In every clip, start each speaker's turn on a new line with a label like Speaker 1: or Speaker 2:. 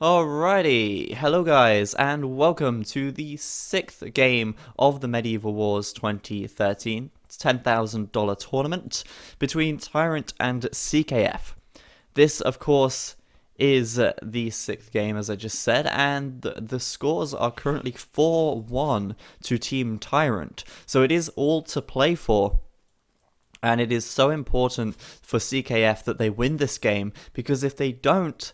Speaker 1: Alrighty, hello guys, and welcome to the 6th game of the Medieval Wars 2013 $10,000 tournament between TyRanT and CKF. This, of course, is the 6th game, as I just said, and the scores are currently 4-1 to Team TyRanT, so it is all to play for. And it is so important for CKF that they win this game, because if they don't,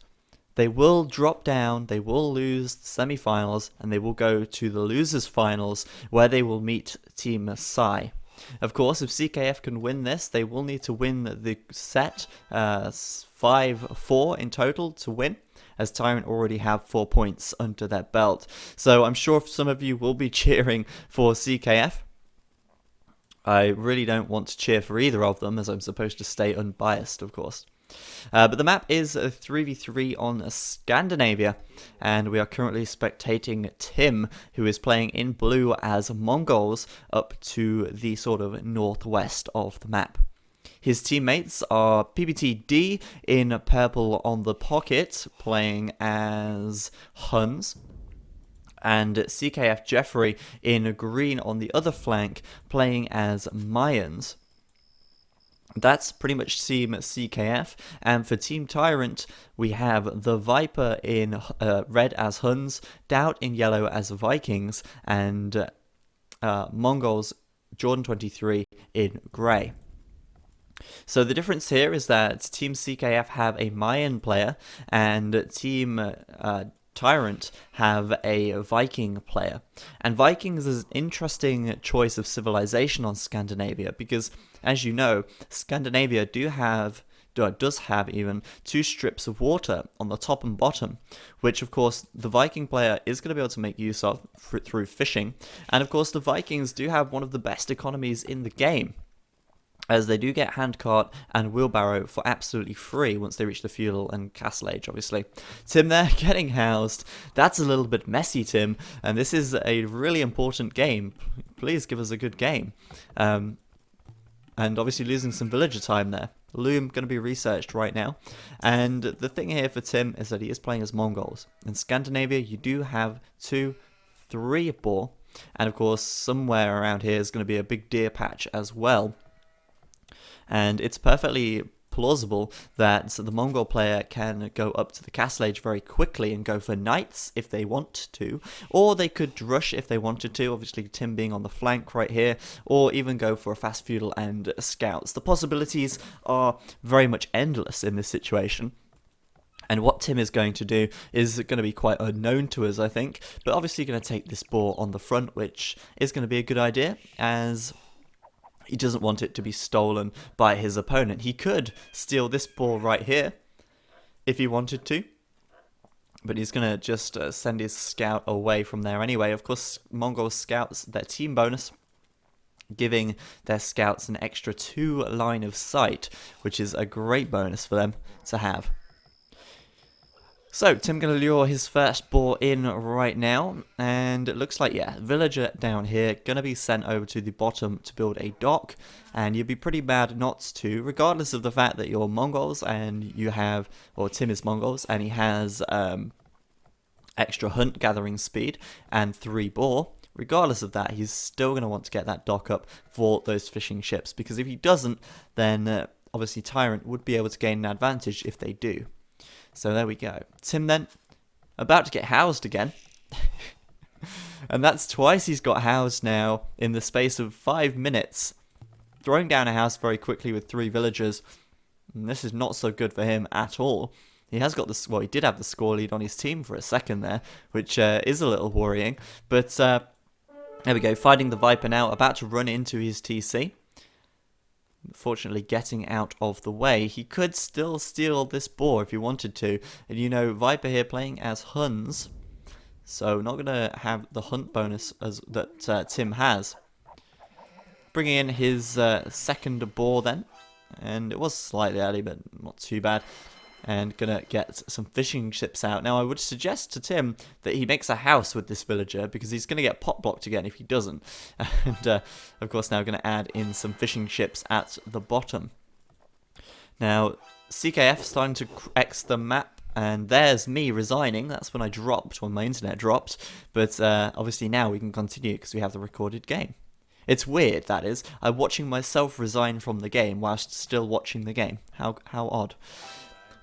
Speaker 1: they will drop down, they will lose the semi-finals, and they will go to the losers' finals, where they will meet Team Psy. Of course, if CKF can win this, they will need to win the set 5-4 in total to win, as TyRanT already have 4 points under their belt. So I'm sure some of you will be cheering for CKF. I really don't want to cheer for either of them, as I'm supposed to stay unbiased, of course. But the map is a 3v3 on Scandinavia, and we are currently spectating Tim, who is playing in blue as Mongols up to the sort of northwest of the map. His teammates are PBTD in purple on the pocket, playing as Huns, and CKF Jeffrey in green on the other flank, playing as Mayans. That's pretty much Team CKF, and for Team TyRanT, we have the Viper in red as Huns, Doubt in yellow as Vikings, and Mongols Jordan 23 in grey. So the difference here is that Team CKF have a Mayan player, and Team TyRanT have a Viking player. And Vikings is an interesting choice of civilization on Scandinavia, because, as you know, Scandinavia does have even 2 strips of water on the top and bottom, which of course the Viking player is going to be able to make use of through fishing. And of course the Vikings do have one of the best economies in the game, as they do get handcart and wheelbarrow for absolutely free once they reach the feudal and castle age, obviously. Tim there, getting housed. That's a little bit messy, Tim, and this is a really important game. Please give us a good game. And obviously losing some villager time there. Loom going to be researched right now. And the thing here for Tim is that he is playing as Mongols. In Scandinavia, you do have 2-3 boar, and of course somewhere around here is going to be a big deer patch as well. And it's perfectly plausible that the Mongol player can go up to the castle age very quickly and go for knights if they want to, or they could rush if they wanted to, obviously Tim being on the flank right here, or even go for a fast feudal and scouts. The possibilities are very much endless in this situation. And what Tim is going to do is going to be quite unknown to us, I think, but obviously going to take this boar on the front, which is going to be a good idea, as he doesn't want it to be stolen by his opponent. He could steal this boar right here if he wanted to, but he's going to just send his scout away from there anyway. Of course, Mongol scouts, their team bonus, giving their scouts an extra 2 line of sight, which is a great bonus for them to have. So, Tim going to lure his first boar in right now, and it looks like, yeah, villager down here going to be sent over to the bottom to build a dock, and you'd be pretty bad not to, regardless of the fact that you're Mongols and you have, or Tim is Mongols, and he has extra hunt gathering speed and 3 boar. Regardless of that, he's still going to want to get that dock up for those fishing ships, because if he doesn't, then obviously TyRanT would be able to gain an advantage if they do. So there we go. Tim then, about to get housed again. And that's twice he's got housed now in the space of 5 minutes. Throwing down a house very quickly with 3 villagers. And this is not so good for him at all. He has got the, well, he did have the score lead on his team for a second there, which is a little worrying. But there we go, fighting the Viper now, about to run into his TC. Fortunately getting out of the way. He could still steal this boar if he wanted to, and you know, Viper here playing as Huns, so not going to have the hunt bonus as that Tim has. Bringing in his second boar then, and it was slightly early but not too bad. And gonna get some fishing ships out. Now I would suggest to Tim that he makes a house with this villager, because he's gonna get pot blocked again if he doesn't. And of course now gonna add in some fishing ships at the bottom. Now CKF starting to X the map And there's me resigning. That's when I dropped, when my internet dropped. But obviously now we can continue because we have the recorded game. It's weird, that is. I'm watching myself resign from the game whilst still watching the game. How odd.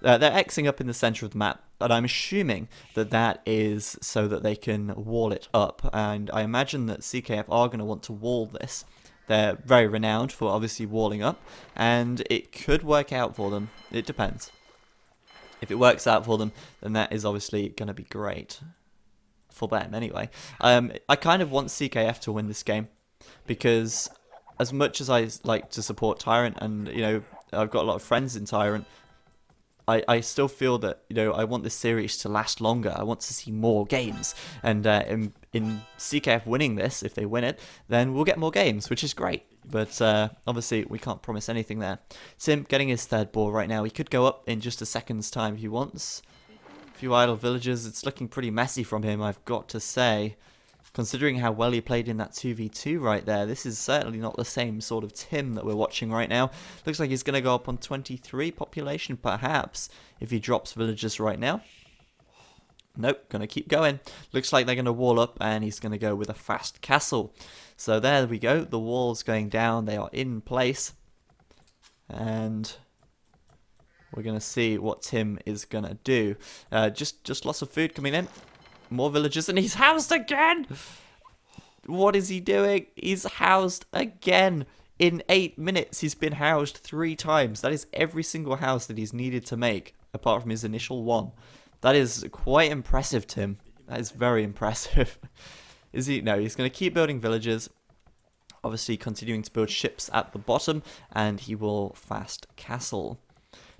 Speaker 1: They're Xing up in the centre of the map, and I'm assuming that that is so that they can wall it up. And I imagine that CKF are going to want to wall this. They're very renowned for obviously walling up, and it could work out for them. It depends. If it works out for them, then that is obviously going to be great. For them, anyway. I kind of want CKF to win this game, because as much as I like to support TyRanT, and, you know, I've got a lot of friends in TyRanT, I still feel that, you know, I want this series to last longer. I want to see more games. And in CKF winning this, if they win it, then we'll get more games, which is great. But obviously, we can't promise anything there. Tim getting his third ball right now. He could go up in just a second's time if he wants. A few idle villagers. It's looking pretty messy from him, I've got to say. Considering how well he played in that 2v2 right there, this is certainly not the same sort of Tim that we're watching right now. Looks like he's going to go up on 23 population, perhaps, if he drops villagers right now. Nope, going to keep going. Looks like they're going to wall up, and he's going to go with a fast castle. So there we go. The wall's going down. They are in place. And we're going to see what Tim is going to do. Just lots of food coming in. More villagers, and he's housed again! What is he doing? He's housed again. In 8 minutes, he's been housed 3 times. That is every single house that he's needed to make, apart from his initial one. That is quite impressive, Tim. That is very impressive. Is he? No, he's going to keep building villages. Obviously, continuing to build ships at the bottom, and he will fast castle.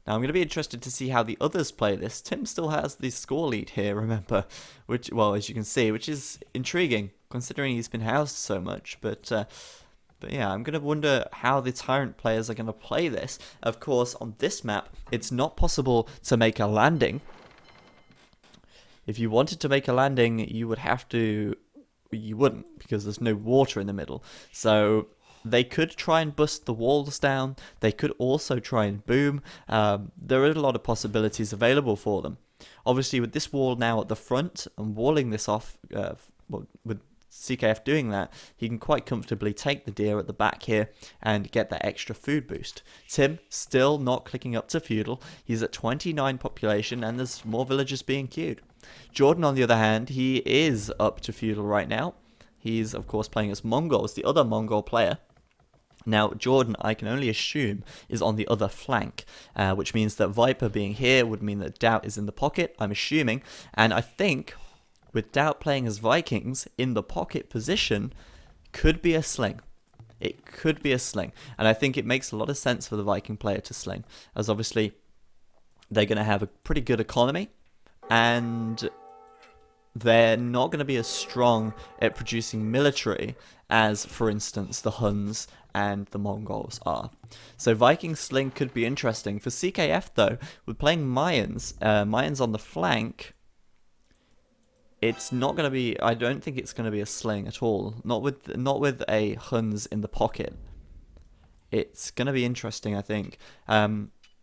Speaker 1: Now, I'm going to be interested to see how the others play this. Tim still has the score lead here, remember, which, well, as you can see, which is intriguing, considering he's been housed so much. But yeah, I'm going to wonder how the TyRanT players are going to play this. Of course, on this map, it's not possible to make a landing. If you wanted to make a landing, you would have to... You wouldn't, because there's no water in the middle. So... they could try and bust the walls down. They could also try and boom. There are a lot of possibilities available for them. Obviously, with this wall now at the front and walling this off, well, with CKF doing that, he can quite comfortably take the deer at the back here and get that extra food boost. Tim still not clicking up to feudal. He's at 29 population, and there's more villagers being queued. Jordan, on the other hand, he is up to feudal right now. He's, of course, playing as Mongols, the other Mongol player. Now, Jordan, I can only assume, is on the other flank, which means that Viper being here would mean that Doubt is in the pocket, I'm assuming. And I think, with Doubt playing as Vikings, in the pocket position, could be a sling. It could be a sling. And I think it makes a lot of sense for the Viking player to sling, as obviously they're going to have a pretty good economy, and they're not going to be as strong at producing military as, for instance, the Huns and the Mongols are. So Viking Sling could be interesting. For CKF, though, we're playing Mayans. Mayans on the flank. It's not going to be... I don't think it's going to be a sling at all. Not with a Huns in the pocket. It's going to be interesting, I think.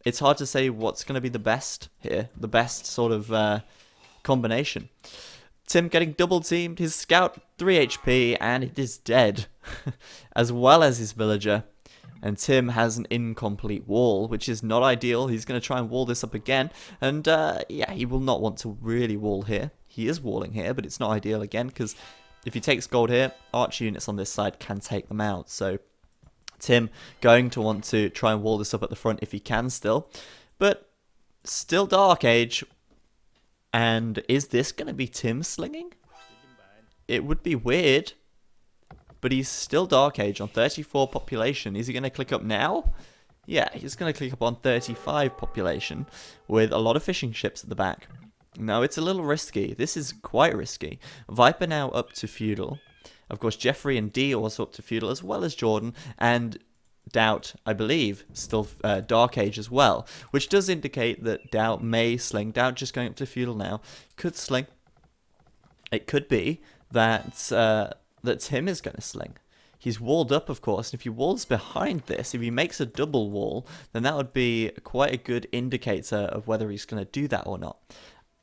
Speaker 1: It's hard to say what's going to be the best here. The best sort of combination. Tim getting double teamed, his scout 3 HP, and it is dead, as well as his villager. And Tim has an incomplete wall, which is not ideal. He's going to try and wall this up again, and yeah, he will not want to really wall here. He is walling here, but it's not ideal again, because if he takes gold here, archer units on this side can take them out. So Tim going to want to try and wall this up at the front if he can still, but still Dark Age. And is this going to be Tim slinging? It would be weird. But he's still Dark Age on 34 population. Is he going to click up now? Yeah, he's going to click up on 35 population with a lot of fishing ships at the back. No, it's a little risky. This is quite risky. Viper now up to feudal. Of course, Jeffrey and D also up to feudal, as well as Jordan. And Doubt, I believe, still Dark Age as well, which does indicate that Doubt may sling. Doubt just going up to feudal now could sling. It could be that that Tim is going to sling. He's walled up, of course, and if he walls behind this, if he makes a double wall, then that would be quite a good indicator of whether he's going to do that or not.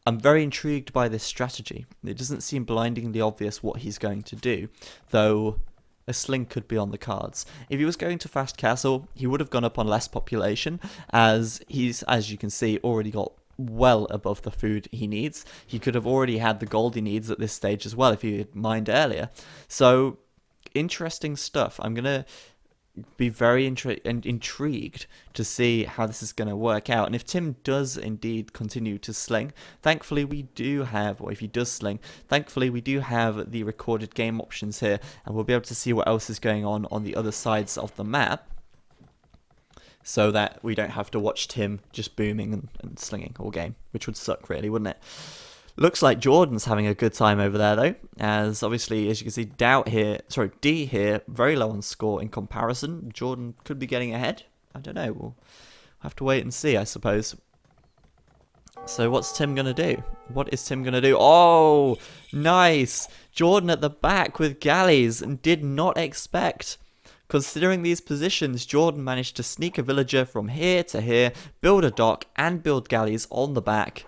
Speaker 1: I'm very intrigued by this strategy. It doesn't seem blindingly obvious what he's going to do, though a sling could be on the cards. If he was going to fast castle, he would have gone up on less population, as he's, as you can see, already got well above the food he needs. He could have already had the gold he needs at this stage as well if he had mined earlier. So, interesting stuff. I'm going to be very intrigued to see how this is going to work out. And if Tim does indeed continue to sling, thankfully we do have, or if he does sling, thankfully we do have the recorded game options here, and we'll be able to see what else is going on the other sides of the map, so that we don't have to watch Tim just booming and slinging all game, which would suck really, wouldn't it? Looks like Jordan's having a good time over there, though, as obviously, as you can see, D here, very low on score in comparison. Jordan could be getting ahead. I don't know. We'll have to wait and see, I suppose. So what's Tim going to do? What is Tim going to do? Oh, nice. Jordan at the back with galleys, and did not expect. Considering these positions, Jordan managed to sneak a villager from here to here, build a dock, and build galleys on the back.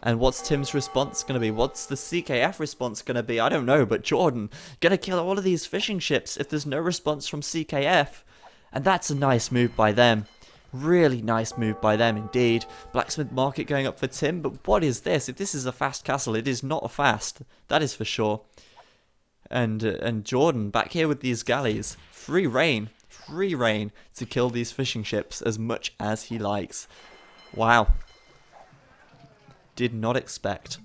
Speaker 1: And what's Tim's response going to be? What's the CKF response going to be? I don't know, but Jordan going to kill all of these fishing ships if there's no response from CKF. And that's a nice move by them. Really nice move by them indeed. Blacksmith Market going up for Tim, but what is this? If this is a fast castle, it is not a fast. That is for sure. And Jordan back here with these galleys. Free reign to kill these fishing ships as much as he likes. Wow. Did not expect.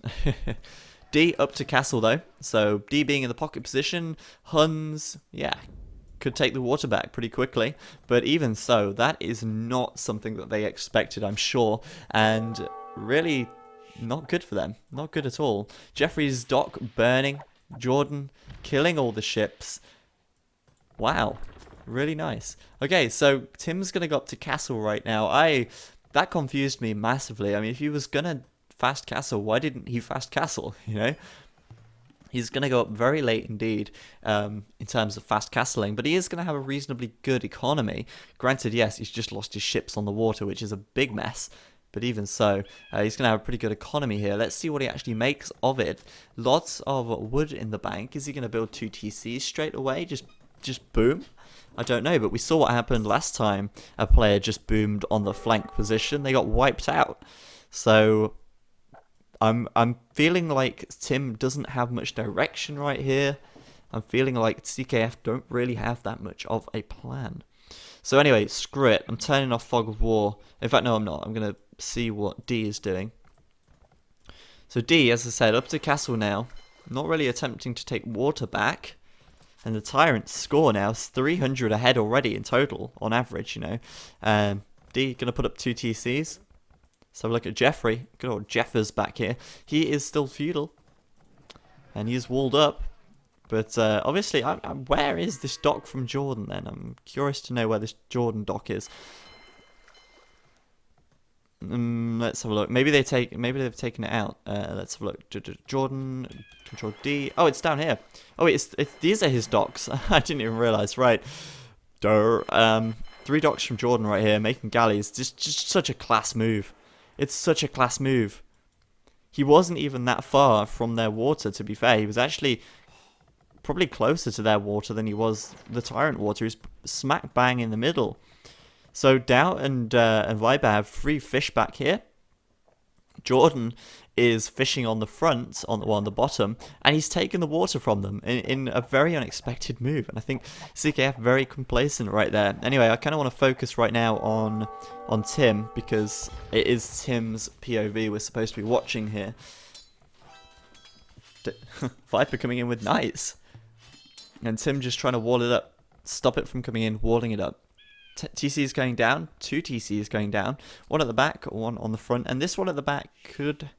Speaker 1: D up to castle though, so D being in the pocket position, Huns, yeah, could take the water back pretty quickly, but even so, that is not something that they expected, I'm sure, and really not good for them, not good at all. Jeffrey's dock burning, Jordan killing all the ships. Wow, really nice. Okay, so Tim's gonna go up to castle right now. That confused me massively. I mean, if he was gonna fast castle, why didn't he fast castle, you know? He's going to go up very late indeed in terms of fast castling, but he is going to have a reasonably good economy. Granted, yes, he's just lost his ships on the water, which is a big mess, but even so, he's going to have a pretty good economy here. Let's see what he actually makes of it. Lots of wood in the bank. Is he going to build 2 TCs straight away? Just boom? I don't know, but we saw what happened last time a player just boomed on the flank position. They got wiped out. So I'm feeling like Tim doesn't have much direction right here. I'm feeling like CKF don't really have that much of a plan. So anyway, screw it. I'm turning off Fog of War. In fact, no, I'm not. I'm going to see what D is doing. So D, as I said, up to castle now. Not really attempting to take water back. And the TyRanT score now is 300 ahead already in total, on average, you know. D going to put up 2 TCs. Let's have a look at Jeffrey. Good old Jeffers back here. He is still feudal. And he's walled up. But obviously, where is this dock from Jordan then? I'm curious to know where this Jordan dock is. Let's have a look. Maybe they've taken it out. Let's have a look. Jordan, Control D. Oh, it's down here. Oh, these are his docks. I didn't even realize. Right. 3 docks from Jordan right here, making galleys. Just such a class move. It's such a class move. He wasn't even that far from their water, to be fair. He was actually probably closer to their water than he was the TyRanT water. He's smack bang in the middle. So Doubt and Viper have 3 fish back here. Jordan is fishing on the front, on the bottom, and he's taken the water from them in a very unexpected move. And I think CKF very complacent right there. Anyway, I kind of want to focus right now on Tim, because it is Tim's POV we're supposed to be watching here. Viper coming in with knights. And Tim just trying to wall it up. Stop it from coming in, walling it up. TC is going down, 2 TCs going down, 1 at the back, 1 on the front, and this one at the back could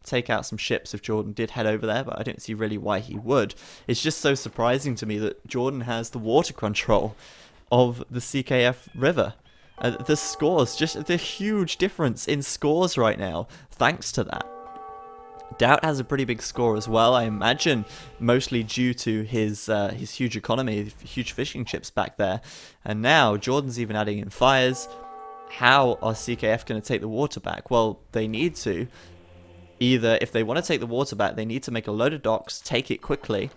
Speaker 1: take out some ships if Jordan did head over there, but I don't see really why he would. It's just so surprising to me that Jordan has the water control of the CKF river. The scores, just the huge difference in scores right now, thanks to that. Doubt has a pretty big score as well, I imagine, mostly due to his huge economy, huge fishing ships back there. And now Jordan's even adding in fires. How are CKF going to take the water back? Well, they need to. Either, if they want to take the water back, they need to make a load of docks, take it quickly,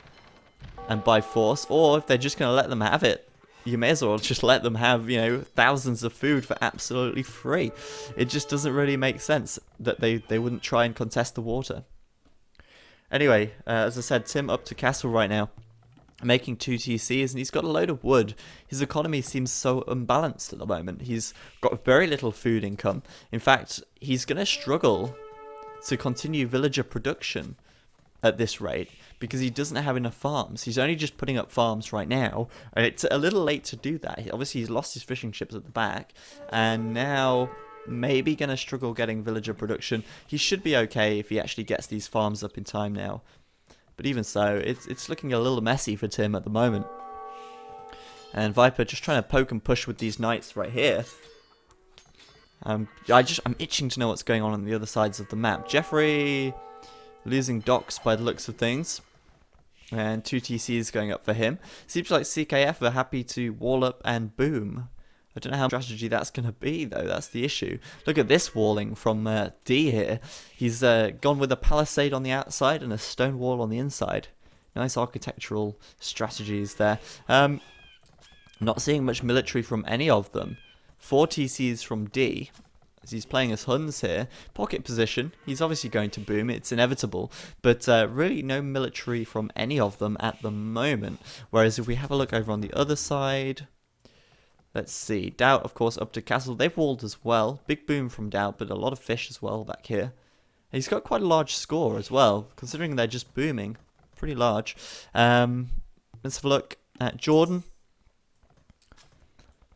Speaker 1: and by force, or if they're just going to let them have it, you may as well just let them have, you know, thousands of food for absolutely free. It just doesn't really make sense that they wouldn't try and contest the water. Anyway, as I said, Tim up to castle right now, making 2 TCs, and he's got a load of wood. His economy seems so unbalanced at the moment. He's got very little food income. In fact, he's going to struggle to continue villager production at this rate because he doesn't have enough farms. He's only just putting up farms right now, and it's a little late to do that. Obviously, he's lost his fishing ships at the back, and now maybe going to struggle getting villager production. He should be okay if he actually gets these farms up in time now. But even so, it's looking a little messy for Tim at the moment. And Viper just trying to poke and push with these knights right here. I'm itching to know what's going on the other sides of the map. Jeffrey losing docks by the looks of things. And 2 TCs going up for him. Seems like CKF are happy to wall up and boom. I don't know how strategy that's going to be, though. That's the issue. Look at this walling from D here. He's gone with a palisade on the outside and a stone wall on the inside. Nice architectural strategies there. Not seeing much military from any of them. 4 TCs from D, as he's playing as Huns here. Pocket position. He's obviously going to boom. It's inevitable. But really no military from any of them at the moment. Whereas if we have a look over on the other side... Let's see. Doubt, of course, up to castle. They've walled as well. Big boom from Doubt, but a lot of fish as well back here. And he's got quite a large score as well, considering they're just booming. Pretty large. Let's have a look at Jordan.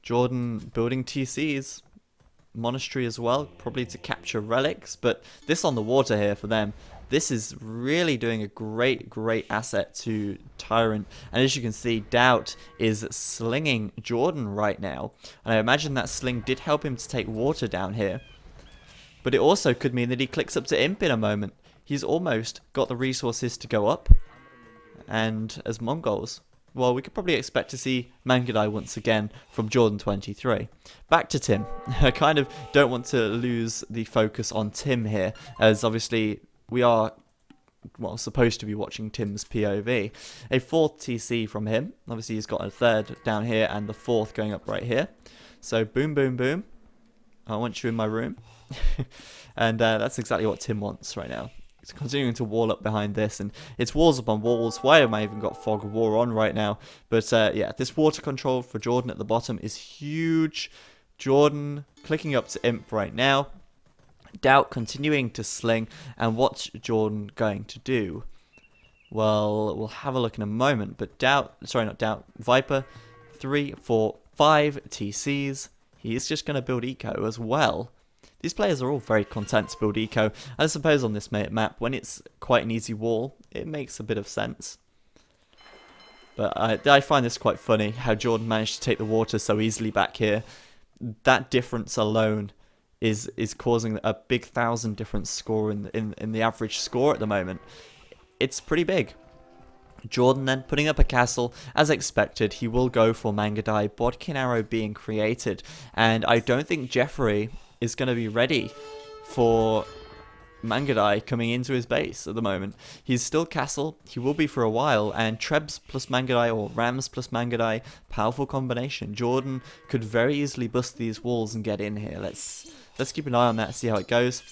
Speaker 1: Jordan building TCs. Monastery as well, probably to capture relics. But this on the water here for them. This is really doing a great asset to TyRanT. And as you can see, Doubt is slinging Jordan right now. And I imagine that sling did help him to take water down here. But it also could mean that he clicks up to Imp in a moment. He's almost got the resources to go up. And as Mongols, well, we could probably expect to see Mangadai once again from Jordan 23. Back to Tim. I kind of don't want to lose the focus on Tim here, as obviously... we are, well, supposed to be watching Tim's POV. A 4th TC from him. Obviously, he's got a 3rd down here and the 4th going up right here. So, boom, boom, boom. I want you in my room. And that's exactly what Tim wants right now. He's continuing to wall up behind this. And it's walls upon walls. Why have I even got Fog of War on right now? But, yeah, this water control for Jordan at the bottom is huge. Jordan clicking up to Imp right now. Doubt continuing to sling, and what's Jordan going to do? Well, we'll have a look in a moment, but Viper, 3, 4, 5 TCs. He's just going to build eco as well. These players are all very content to build eco. I suppose on this map, when it's quite an easy wall, it makes a bit of sense. But I find this quite funny, how Jordan managed to take the water so easily back here. That difference alone is causing a big 1,000 difference score in the average score at the moment. It's pretty big. Jordan then putting up a castle. As expected, he will go for Mangadai, Bodkin Arrow being created. And I don't think Jeffrey is going to be ready for Mangadai coming into his base at the moment. He's still castle. He will be for a while. And Trebs plus Mangadai or Rams plus Mangadai, powerful combination. Jordan could very easily bust these walls and get in here. Let's keep an eye on that, see how it goes.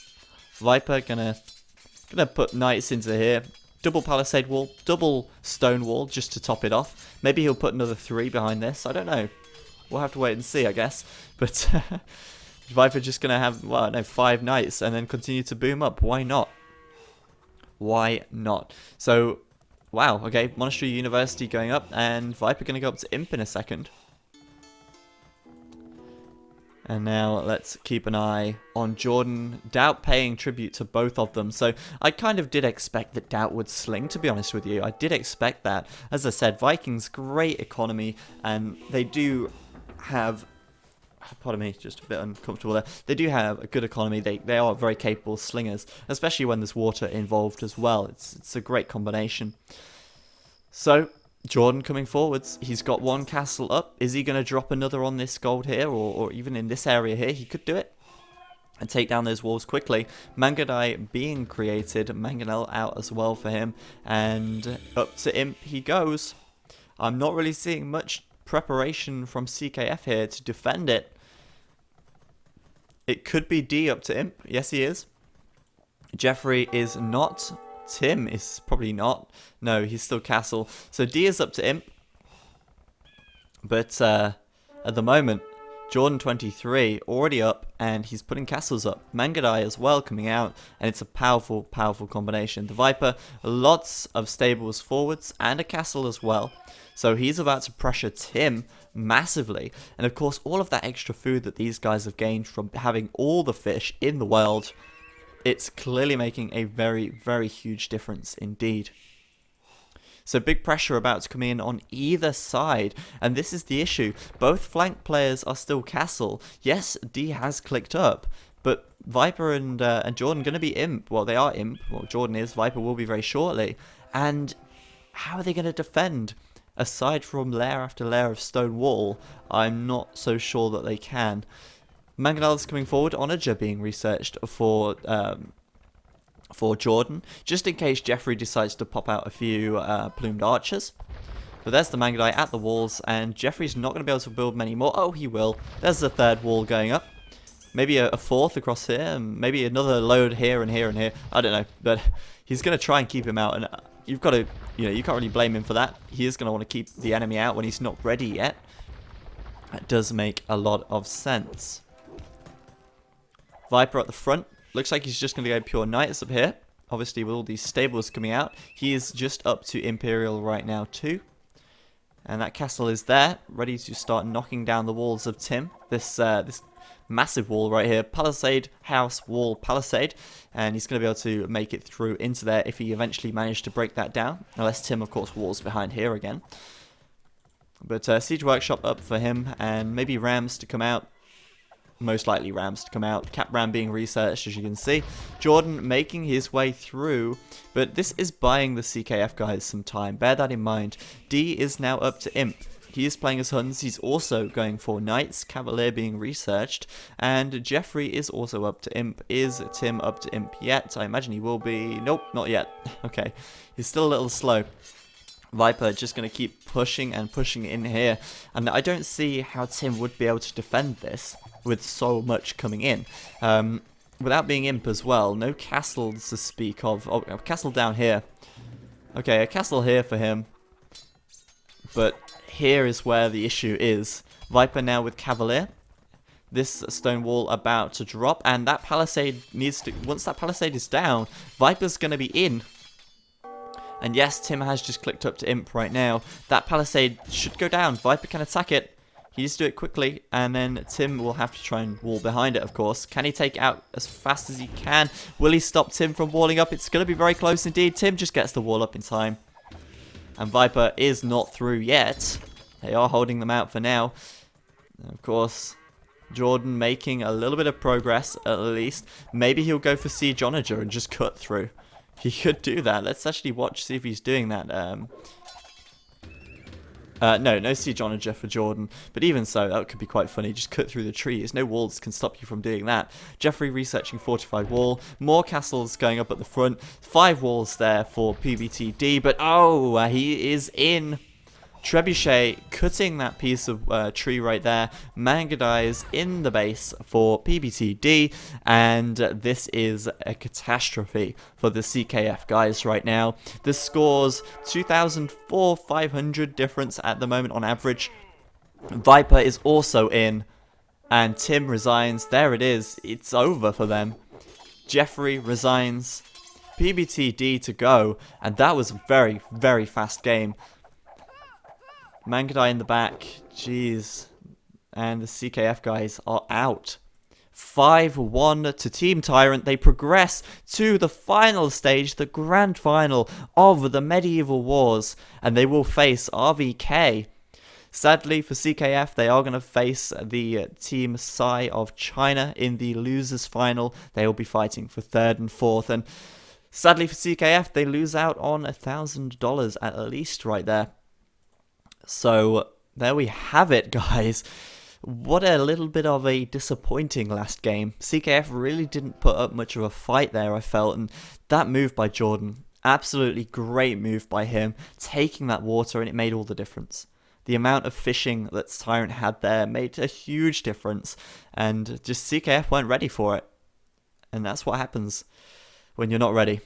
Speaker 1: Viper gonna put knights into here. Double palisade wall, double stone wall just to top it off. Maybe he'll put another 3 behind this. I don't know. We'll have to wait and see, I guess. But Viper just gonna have, well, no, 5 knights and then continue to boom up. Why not? Why not? So, wow, okay, Monastery University going up, and Viper gonna go up to Imp in a second. And now let's keep an eye on Jordan. Doubt paying tribute to both of them. So I kind of did expect that Doubt would sling, to be honest with you. I did expect that. As I said, Vikings, great economy. And they do have pardon me, just a bit uncomfortable there. They do have a good economy. They are very capable slingers, especially when there's water involved as well. It's a great combination. So Jordan coming forwards. He's got one castle up. Is he going to drop another on this gold here, or even in this area here? He could do it and take down those walls quickly. Mangadai being created. Mangonel out as well for him. And up to Imp he goes. I'm not really seeing much preparation from CKF here to defend it. It could be D up to Imp. Yes, he is. Jeffrey is not. Tim is probably not. No, he's still castle. So D is up to Imp. But at the moment, Jordan 23 already up, and he's putting castles up. Mangadai as well coming out, and it's a powerful, powerful combination. The Viper, lots of stables forwards, and a castle as well. So he's about to pressure Tim massively. And of course, all of that extra food that these guys have gained from having all the fish in the world, it's clearly making a very, very huge difference indeed. So big pressure about to come in on either side, and this is the issue. Both flank players are still castle. Yes, D has clicked up, but Viper and Jordan going to be Imp. Well, they are Imp. Well, Jordan is. Viper will be very shortly. And how are they going to defend? Aside from layer after layer of stone wall, I'm not so sure that they can. Mangonel is coming forward. Onager being researched for Jordan, just in case Jeffrey decides to pop out a few plumed archers. But there's the Mangadai at the walls, and Jeffrey's not going to be able to build many more. Oh, he will. There's the third wall going up. Maybe a fourth across here, and maybe another load here and here and here. I don't know, but he's going to try and keep him out, and you've got to, you can't really blame him for that. He is going to want to keep the enemy out when he's not ready yet. That does make a lot of sense. Viper at the front. Looks like he's just going to go pure knights up here. Obviously, with all these stables coming out, he is just up to Imperial right now too. And that castle is there, ready to start knocking down the walls of Tim. This massive wall right here, palisade, house, wall, palisade. And he's going to be able to make it through into there if he eventually managed to break that down. Unless Tim, of course, walls behind here again. But Siege Workshop up for him, and maybe Rams to come out. Most likely Rams to come out. Cap Ram being researched, as you can see. Jordan making his way through, but this is buying the CKF guys some time. Bear that in mind. D is now up to Imp. He is playing as Huns. He's also going for Knights. Cavalier being researched. And Jeffrey is also up to Imp. Is Tim up to Imp yet? I imagine he will be. Nope, not yet. Okay. He's still a little slow. Viper just going to keep pushing and pushing in here. And I don't see how Tim would be able to defend this with so much coming in. Without being Imp as well. No castles to speak of. Oh, a castle down here. Okay, a castle here for him. But here is where the issue is. Viper now with Cavalier. This stone wall about to drop. And that palisade needs to... Once that palisade is down, Viper's going to be in. And yes, Tim has just clicked up to Imp right now. That palisade should go down. Viper can attack it. He needs to do it quickly, and then Tim will have to try and wall behind it, of course. Can he take it out as fast as he can? Will he stop Tim from walling up? It's going to be very close indeed. Tim just gets the wall up in time. And Viper is not through yet. They are holding them out for now. And of course, Jordan making a little bit of progress, at least. Maybe he'll go for Siege Onager and just cut through. He could do that. Let's actually watch, see if he's doing that. No Siege Onager for Jordan. But even so, that could be quite funny. Just cut through the trees. No walls can stop you from doing that. Jeffrey researching fortified wall. More castles going up at the front. 5 walls there for PBTD. But oh, he is in. Trebuchet cutting that piece of tree right there. Mangadai is in the base for PBTD, and this is a catastrophe for the CKF guys right now. The scores 2,500 difference at the moment on average. Viper is also in, and Tim resigns. There it is. It's over for them. Jeffrey resigns. PBTD to go, and that was a very, very fast game. Mangadai in the back, jeez, and the CKF guys are out. 5-1 to Team TyRanT. They progress to the final stage, the grand final of the Medieval Wars, and they will face RVK. Sadly for CKF, they are going to face the Team Psy of China in the losers final. They will be fighting for 3rd and 4th, and sadly for CKF, they lose out on $1,000 at least right there. So there we have it, guys. What a little bit of a disappointing last game. CKF really didn't put up much of a fight there, I felt, and that move by Jordan, absolutely great move by him, taking that water, and it made all the difference. The amount of fishing that TyRanT had there made a huge difference, and just CKF weren't ready for it. And that's what happens when you're not ready.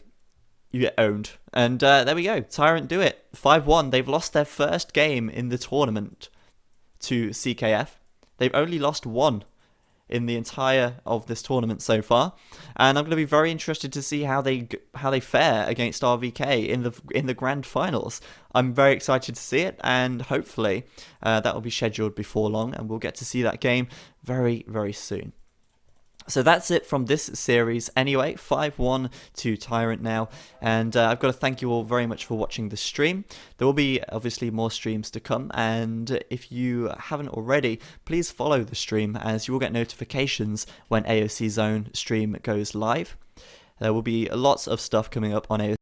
Speaker 1: You get owned. And there we go. TyRanT do it. 5-1. They've lost their first game in the tournament to CKF. They've only lost one in the entire of this tournament so far, and I'm going to be very interested to see how they fare against RVK in the grand finals. I'm very excited to see it, and hopefully that will be scheduled before long, and we'll get to see that game very, very soon. So that's it from this series anyway, 5-1 to TyRanT now, and I've got to thank you all very much for watching the stream. There will be obviously more streams to come, and if you haven't already, please follow the stream as you will get notifications when AOC Zone stream goes live. There will be lots of stuff coming up on AOC